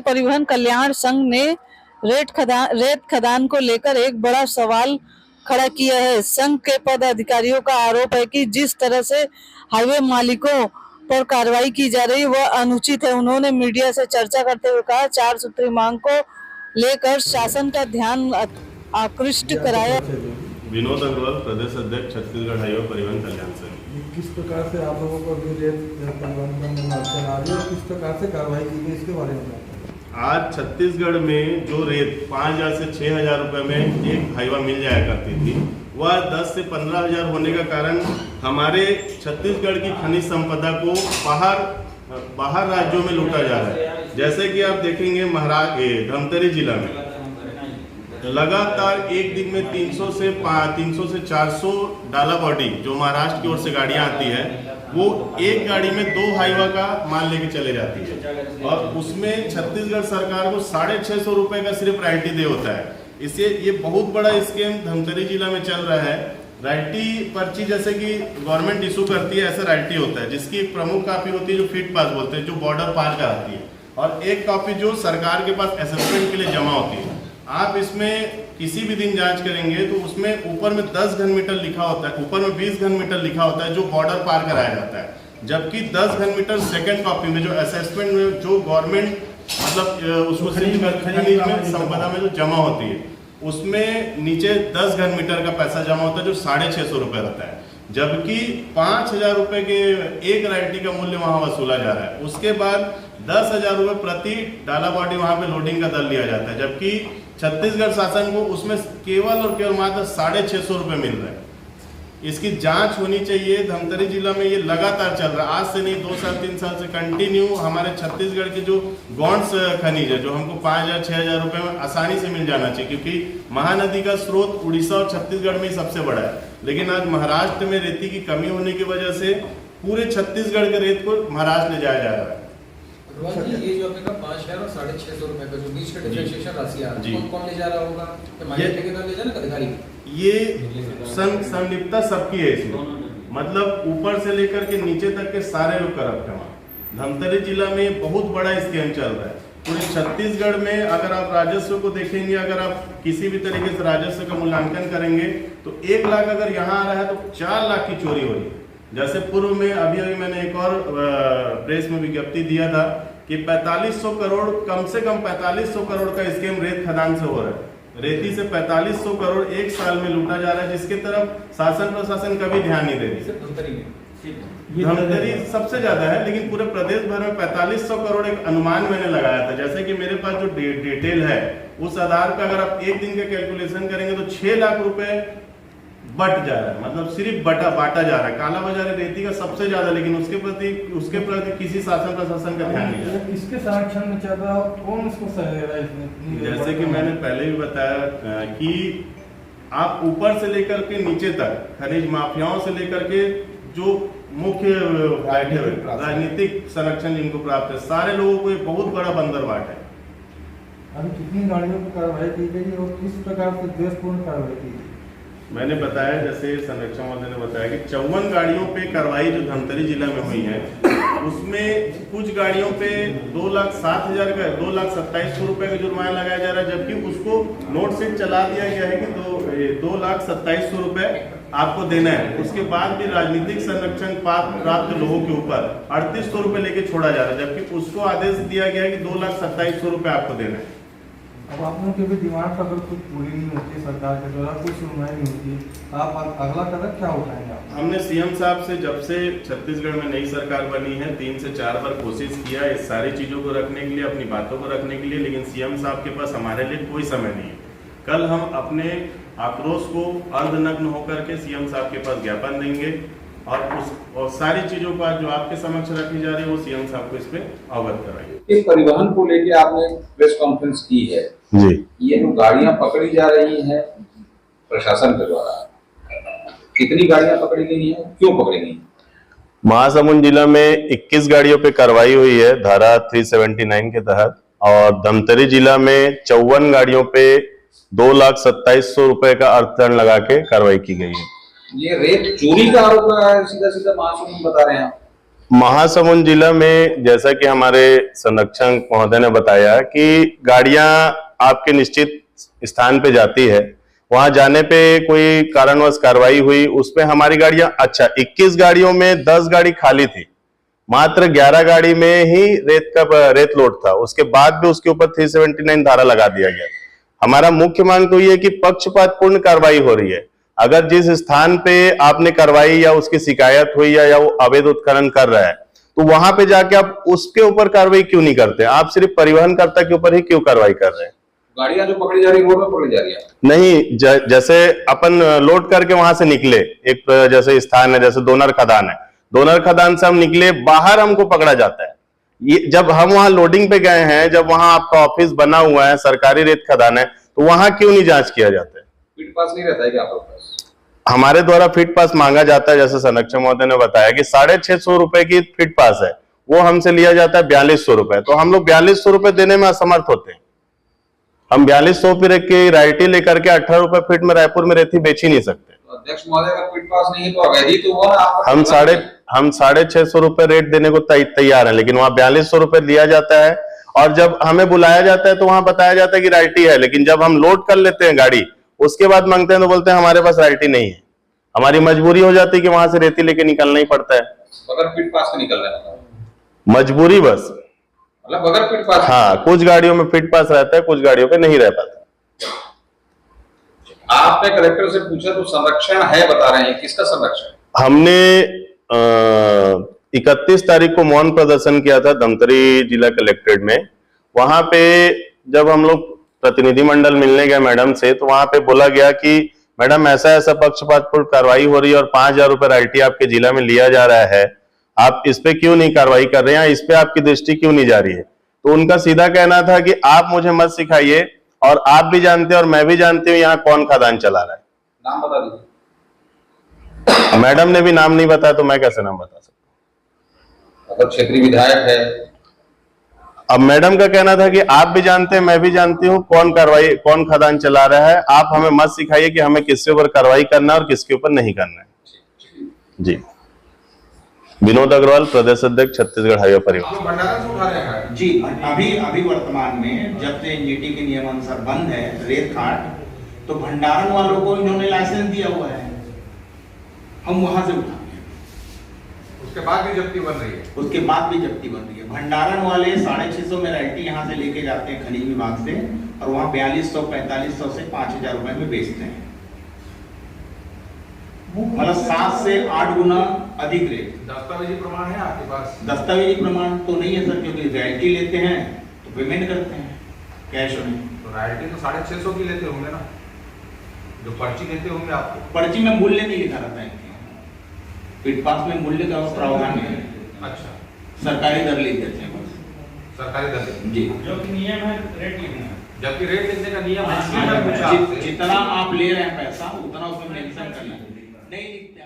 परिवहन कल्याण संघ ने रेत खदान को लेकर एक बड़ा सवाल खड़ा किया है। संघ के पदाधिकारियों का आरोप है कि जिस तरह से हाईवे मालिकों पर कार्रवाई की जा रही है वह अनुचित है। उन्होंने मीडिया से चर्चा करते हुए कहा, 4 सूत्री मांग को लेकर शासन का ध्यान आकृष्ट कराया। विनोद अग्रवाल, प्रदेश अध्यक्ष, छत्तीसगढ़ हाईवे परिवहन कल्याण संघ। किस प्रकार से आप लोगों को अभी रेत परिवहन में अड़चन आ रही है और किस प्रकार से कार्रवाई की गई, इसके बारे में बताएं। आज छत्तीसगढ़ में जो रेत 5,000 से 6,000 रुपये में एक हाईवा मिल जाया करती थी, वह 10 से 15,000 होने का कारण हमारे छत्तीसगढ़ की खनिज संपदा को बाहर राज्यों में लूटा जा रहा है। जैसे कि आप देखेंगे धमतरी जिला में लगातार एक दिन में 300 से 400 डाला बॉडी जो महाराष्ट्र की ओर से गाड़ियां आती है, वो एक गाड़ी में 2 हाईवा का माल लेके चले जाती है और उसमें छत्तीसगढ़ सरकार को 650 रुपए का सिर्फ राइटी दे होता है। इससे ये बहुत बड़ा स्कीम धमतरी जिला में चल रहा है। राइटी पर्ची जैसे कि गवर्नमेंट इशू करती है, ऐसा राइटी होता है जिसकी एक प्रमुख कॉपी होती है जो फीट पास बोलते हैं, जो बॉर्डर पार कराती है, और एक कॉपी जो सरकार के पास असेसमेंट के लिए जमा होती है। आप इसमें किसी भी दिन जांच करेंगे तो उसमें ऊपर में 10 घन मीटर लिखा होता है, ऊपर में 20 घन मीटर लिखा होता है जो बॉर्डर पार कराया जाता है, जबकि 10 घन मीटर सेकंड कॉपी में जो असेसमेंट में जो गवर्नमेंट मतलब उसको खनिज में संपदा में जो जमा होती है उसमें नीचे 10 घन मीटर का पैसा जमा होता है जो 650 रुपये रहता है, जबकि 5,000 रुपये के एक राइटी का मूल्य वहां वसूला जा रहा है। उसके बाद 10,000 रुपये प्रति डाला बॉडी वहां पे लोडिंग का दर लिया जाता है, जबकि छत्तीसगढ़ शासन को उसमें केवल और केवल मात्र 650 रुपये मिल रहे हैं। इसकी जांच होनी चाहिए। धमतरी जिला में ये लगातार चल रहा है, आज से नहीं 2 साल 3 साल से कंटिन्यू। हमारे छत्तीसगढ़ के जो गौंड्स खनिज है जो हमको 5,000 6,000 रुपये में आसानी से मिल जाना चाहिए, क्योंकि महानदी का स्रोत उड़ीसा और छत्तीसगढ़ में ही सबसे बड़ा है, लेकिन आज महाराष्ट्र में रेती की कमी होने की वजह से पूरे छत्तीसगढ़ के रेत को महाराष्ट्र ले जाया जा रहा है। ये जो आपने कहा 5,000 और 650 रुपए का जो बीच का डिफरेंशिएशन राशि आ रहा है, कौन ले जा रहा होगा? तो माइनर ठेकेदार ले जा रहा है, अधिकारी? ये संलिप्तता सबकी है इसमें, मतलब ऊपर से लेकर के नीचे तक के सारे लोग करप्ट हैं। धमतरी जिला में बहुत बड़ा स्कैम चल रहा है। पूरे छत्तीसगढ़ में अगर आप राजस्व को देखेंगे, अगर आप किसी भी तरीके से राजस्व का मूल्यांकन करेंगे तो 1 लाख अगर यहाँ आ रहा है तो 4 लाख की चोरी हो रही है। जैसे पूर्व में अभी मैंने एक और प्रेस में विज्ञप्ति दिया था कि 4500 करोड़, कम से कम 4500 करोड़ का स्कीम रेत खदान से हो रहा है। रेती से 4500 करोड़ एक साल में लूटा जा रहा है, जिसके तरफ शासन प्रशासन कभी ध्यान नहीं दे रही। धमतरी सबसे ज्यादा है, लेकिन पूरे प्रदेश भर में 4500 करोड़ एक अनुमान मैंने लगाया था। जैसे कि मेरे पास जो डिटेल है उस आधार पर अगर आप एक दिन का कैलकुलेशन करेंगे तो 6 लाख रुपए बट जा रहा है, मतलब सिर्फ बांटा जा रहा है। काला बाजारी रेती का सबसे ज्यादा, लेकिन उसके प्रति किसी शासन प्रशासन का ध्यान नहीं है। इसके संरक्षण में चल रहा है, कौन इसको सहेगा इसमें? जैसे कि मैंने पहले भी बताया कि आप ऊपर से लेकर के नीचे तक खनिज माफियाओं से लेकर के जो मुख्य राजनीतिक संरक्षण जिनको प्राप्त है, सारे लोगों को एक बहुत बड़ा बंदरबाट है। अभी कितनी गाड़ियों पर कार्रवाई की गई और किस प्रकार से देशपूर्ण कार्रवाई की गई? मैंने बताया, जैसे संरक्षण महोदय ने बताया कि 54 गाड़ियों पे कार्रवाई जो धमतरी जिला में हुई है, उसमें कुछ गाड़ियों पे 2,07,000 का 2,27,000 रुपए का जुर्माना लगाया जा रहा है, जबकि उसको नोट से चला दिया गया है कि 2,27,000 रुपए आपको देना है। उसके बाद भी राजनीतिक संरक्षण प्राप्त लोगों के ऊपर 3,800 रुपए लेके छोड़ा जा रहा है, जबकि उसको आदेश दिया गया है कि 2,27,000 रुपए आपको देना है। अब आप लोगों के भी डिमांड अगर कुछ पूरी नहीं होती सरकार के द्वारा, कुछ सुनवाई नहीं होती, आप अगला कदम क्या उठाएंगे? हमने सीएम साहब से जब से छत्तीसगढ़ में नई सरकार बनी है 3 से 4 बार कोशिश किया इस सारी चीजों को रखने के लिए, अपनी बातों को रखने के लिए, लेकिन सीएम साहब के पास हमारे लिए कोई समय नहीं है। कल हम अपने आक्रोश को अर्धनग्न होकर के सीएम साहब के पास ज्ञापन देंगे और सारी चीजों को जो आपके समक्ष रखी जा रही है वो सीएम साहब को इस पे अवगत कराएंगे। इस परिवहन को लेके आपने प्रेस कॉन्फ्रेंस की है जी, ये जो गाड़ियां पकड़ी जा रही हैं प्रशासन के द्वारा, कितनी गाड़ियां पकड़ी गई हैं, क्यों पकड़ी गई? महासमुंद जिला में 21 गाड़ियों पे कार्रवाई हुई है धारा 379 के तहत, और धमतरी जिला में 54 गाड़ियों पे 2,27,000 रुपए का अर्थदंड लगा के कार्रवाई की गई है। ये रेत चोरी का आरोप है, सीधा सीधा महासमुंद बता रहे हैं। महासमुंद जिला में जैसा कि हमारे संरक्षक महोदय ने बताया कि गाड़ियां आपके निश्चित स्थान पे जाती है, वहां जाने पे कोई कारणवश कार्रवाई हुई, उसमें हमारी गाड़ियां 21 गाड़ियों में 10 गाड़ी खाली थी, मात्र 11 गाड़ी में ही रेत लोड था। उसके बाद भी उसके ऊपर 379 धारा लगा दिया गया। हमारा मुख्य मांग तो ये कि पक्षपातपूर्ण कार्रवाई हो रही है। अगर जिस स्थान पे आपने कार्रवाई या उसकी शिकायत हुई या वो अवैध उत्खनन कर रहा है, तो वहां पे जाके आप उसके ऊपर कार्रवाई क्यों नहीं करते? आप सिर्फ परिवहनकर्ता के ऊपर ही क्यों कार्रवाई कर रहे हैं? गाड़ियां जो पकड़ी जा रही है रोड में पकड़ी जा रही है? नहीं, जैसे अपन लोड करके वहां से निकले, एक जैसे स्थान है, जैसे दोनर खदान है, दोनर खदान से हम निकले, बाहर हमको पकड़ा जाता है। ये जब हम वहां लोडिंग पे गए हैं, जब वहां आपका ऑफिस बना हुआ है, सरकारी रेत खदान है, तो वहां क्यों नहीं जांच किया जाता है? फीट पास नहीं रहता है क्या आपके पास? हमारे द्वारा फीट पास मांगा जाता है, जैसे संरक्षक महोदय ने बताया कि 650 रुपए की फीट पास है, वो हमसे लिया जाता है 4200 रुपए। तो हम लोग 4200 रुपए देने में असमर्थ होते हैं। हम 4200 पे की रायल्टी लेकर के 18 रुपए फीट में रायपुर में रेती बेच ही नहीं सकते। तो अध्यक्ष महोदय का फीट पास नहीं है तो अवैध ही तो हुआ ना। हम 650 रुपए रेट देने को तैयार है, लेकिन वहां 4200 रुपए दिया जाता है। और जब हमें बुलाया जाता है तो वहां बताया जाता है कि रायल्टी है, लेकिन जब हम लोड कर लेते हैं गाड़ी, उसके बाद मांगते हैं तो बोलते हैं हमारे पास रायल्टी नहीं है। हमारी मजबूरी हो जाती है कि वहां से रेती लेके निकलना ही पड़ता है। बगैर फीट पास के निकल रहे हैं? मजबूरी बस, मतलब बगैर फीट पास? हाँ, कुछ गाड़ियों में फीट पास रहता है, कुछ गाड़ियों पे नहीं रह पाता। आपने कलेक्टर से पूछा तो संरक्षण है बता रहे हैं, किसका संरक्षण? हमने 31 तारीख को मौन प्रदर्शन किया था धमतरी जिला कलेक्ट्रेट में। वहां पे जब हम लोग प्रतिनिधि मंडल मिलने गए मैडम से, तो वहां पे बोला गया कि मैडम ऐसा ऐसा पक्षपातपूर्ण कार्रवाई हो रही है और 5000 रुपए रायल्टी आपके जिला में लिया जा रहा है, आप इस पे क्यों नहीं कार्रवाई कर रहे हैं, इस पे आपकी दृष्टि क्यों नहीं जा रही है? तो उनका सीधा कहना था कि आप मुझे मत सिखाइए, और आप भी जानते हैं और मैं भी जानती हूँ यहाँ कौन खदान चला रहा है। नाम बता दीजिए। मैडम ने भी नाम नहीं बताया तो मैं कैसे नाम बता सकता? मतलब क्षेत्रीय विधायक है। अब मैडम का कहना था कि आप भी जानते हैं, मैं भी जानती हूँ कौन खदान चला रहा है, आप हमें मत सिखाइए कि हमें किसके ऊपर कार्रवाई करना है और किसके ऊपर नहीं करना है। जी, विनोद अग्रवाल, प्रदेश अध्यक्ष, छत्तीसगढ़ हाईवे परिवहन। भंडारण से उठा रहे हैं जी। अभी वर्तमान में जब से एनजीटी के नियमानुसार बंद है रेत खाट, तो भंडारण वालों को इन्होंने लाइसेंस दिया हुआ है, हम वहां से उठाते हैं। उसके बाद भी जब्ती बन रही है? उसके बाद भी जब्ती बन रही है। भंडारण वाले 650 में रायल्टी यहाँ से लेके जाते हैं खनिज विभाग से, और वहाँ 4200, 4500 से 5000 रुपए में बेचते हैं। मतलब 7 से 8 गुना अधिक रेट। दस्तावेजी प्रमाण है आपके पास? दस्तावेजी प्रमाण तो नहीं है सर, क्योंकि रायल्टी लेते हैं तो पेमेंट करते हैं कैश में। तो रायल्टी तो 650 की लेते होंगे ना, जो पर्ची देते होंगे आपको? पर्ची में मूल्य नहीं लिखा रहता है, फीट पास में मूल्य का प्रावधान है। अच्छा, सरकारी दर लिख देते हैं बस, सरकारी दर जी। जो कि नियम है रेट लिखना, जबकि रेट लिखने का नियम है। जितना आप ले रहे हैं पैसा उतना उसमें मेंशन करना है, नहीं लिखते।